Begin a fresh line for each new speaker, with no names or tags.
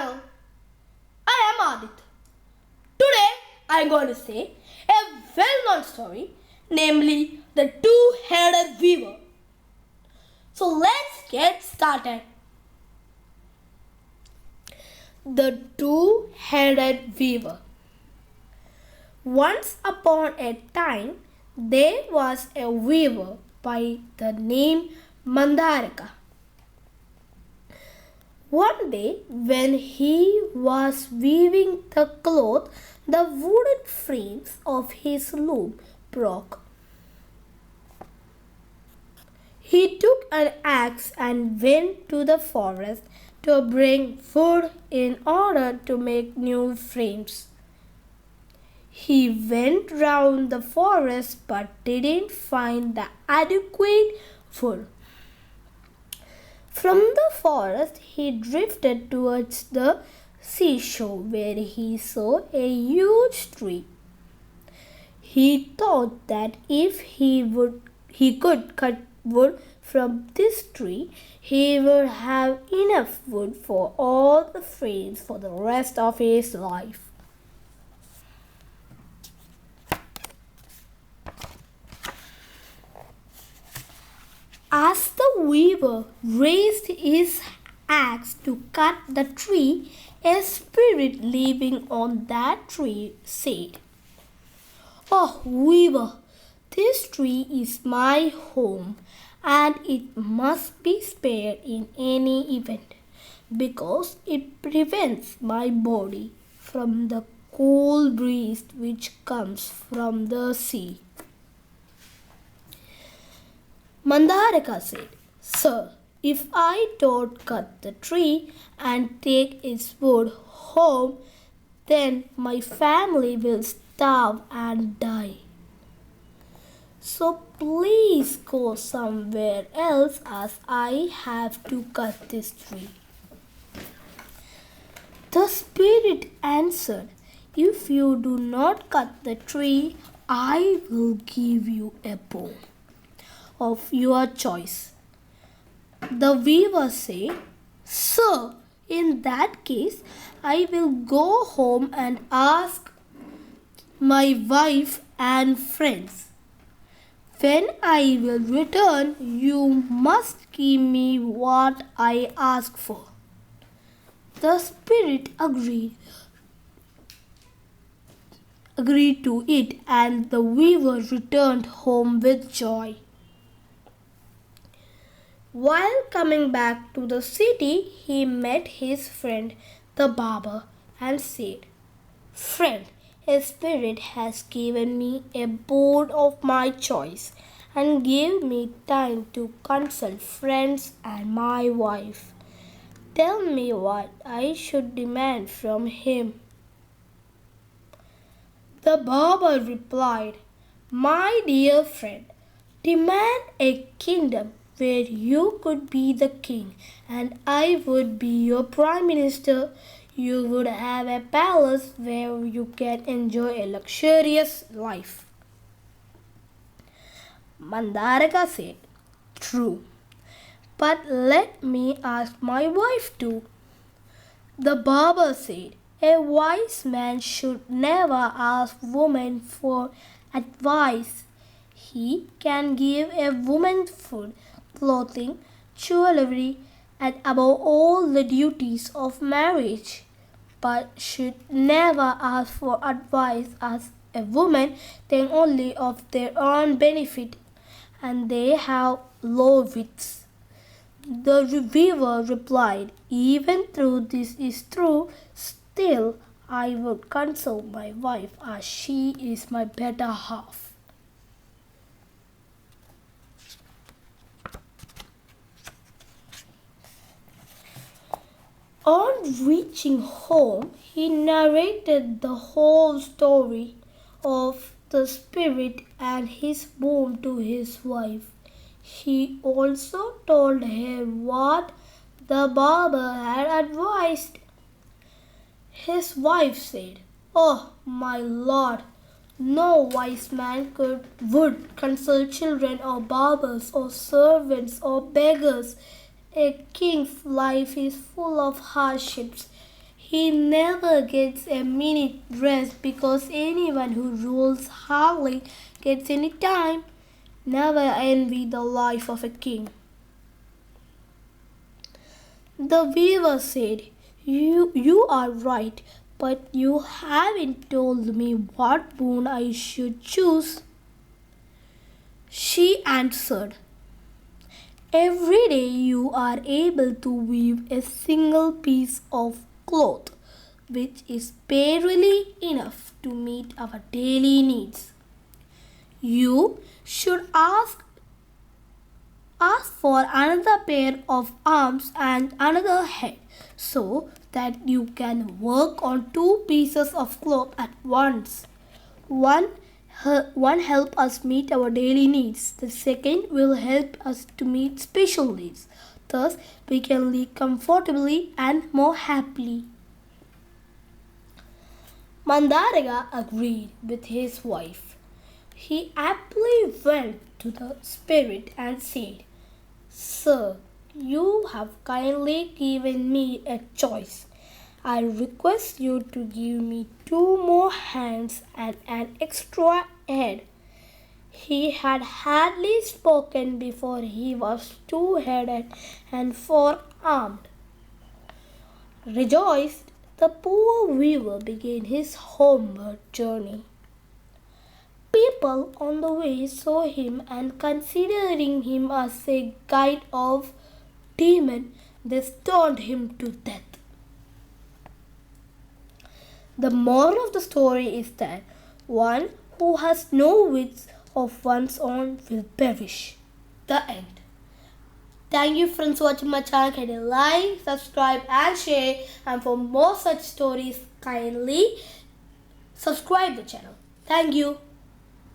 channel. I am Adit. Today I am going to say a well-known story, namely the two-headed weaver. So let's get started. The two-headed weaver. Once upon a time, there was a weaver by the name Mandarika. One day, when he was weaving the cloth, the wooden frames of his loom broke. He took an axe and went to the forest to bring wood in order to make new frames. He went round the forest but didn't find the adequate wood. From the forest, he drifted towards the seashore where he saw a huge tree. He thought that if he could cut wood from this tree, he would have enough wood for all the frames for the rest of his life. As the weaver raised his axe to cut the tree, a spirit living on that tree said, "Oh, weaver, this tree is my home, and it must be spared in any event, because it prevents my body from the cool breeze which comes from the sea." Mandarika said, "Sir, if I don't cut the tree and take its wood home, then my family will starve and die. So please go somewhere else, as I have to cut this tree." The spirit answered, "If you do not cut the tree, I will give you a bone of your choice." The weaver said, "Sir, in that case, I will go home and ask my wife and friends. When I will return, you must give me what I ask for." The spirit agreed to it, and the weaver returned home with joy. While coming back to the city, he met his friend the barber and said, "Friend, a spirit has given me a bone of my choice and gave me time to consult friends and my wife. Tell me what I should demand from him." The barber replied, "My dear friend, demand a kingdom where you could be the king and I would be your prime minister. You would have a palace where you can enjoy a luxurious life." Mandarika said, "True, but let me ask my wife too." The barber said, "A wise man should never ask women for advice. He can give a woman food, clothing, jewelry, and above all the duties of marriage, but should never ask for advice, as a woman think only of their own benefit, and they have low wits." The weaver replied, "Even though this is true, still I would consult my wife, as she is my better half." On reaching home, he narrated the whole story of the spirit and his bone to his wife. He also told her what the barber had advised. His wife said, "Oh, my lord, no wise man would consult children or barbers or servants or beggars. A king's life is full of hardships. He never gets a minute rest because anyone who rules hardly gets any time. Never envy the life of a king. The weaver said, You are right, but you haven't told me what boon I should choose. She answered, Every day you are able to weave a single piece of cloth, which is barely enough to meet our daily needs. You should ask for another pair of arms and another head so that you can work on two pieces of cloth at once. One one help us meet our daily needs. The second will help us to meet special needs. Thus, we can live comfortably and more happily. Mandaraga agreed with his wife. He aptly went to the spirit and said, Sir, you have kindly given me a choice. I request you to give me two more hands and an extra head. He had hardly spoken before he was two-headed and four-armed. Rejoiced, the poor weaver began his homeward journey. People on the way saw him and considering him as a guide of demon, they stoned him to death. The moral of the story is that one who has no wits of one's own will perish. The end. Thank you friends for watching my channel. Kindly like, subscribe and share, and for more such stories kindly subscribe the channel. Thank you.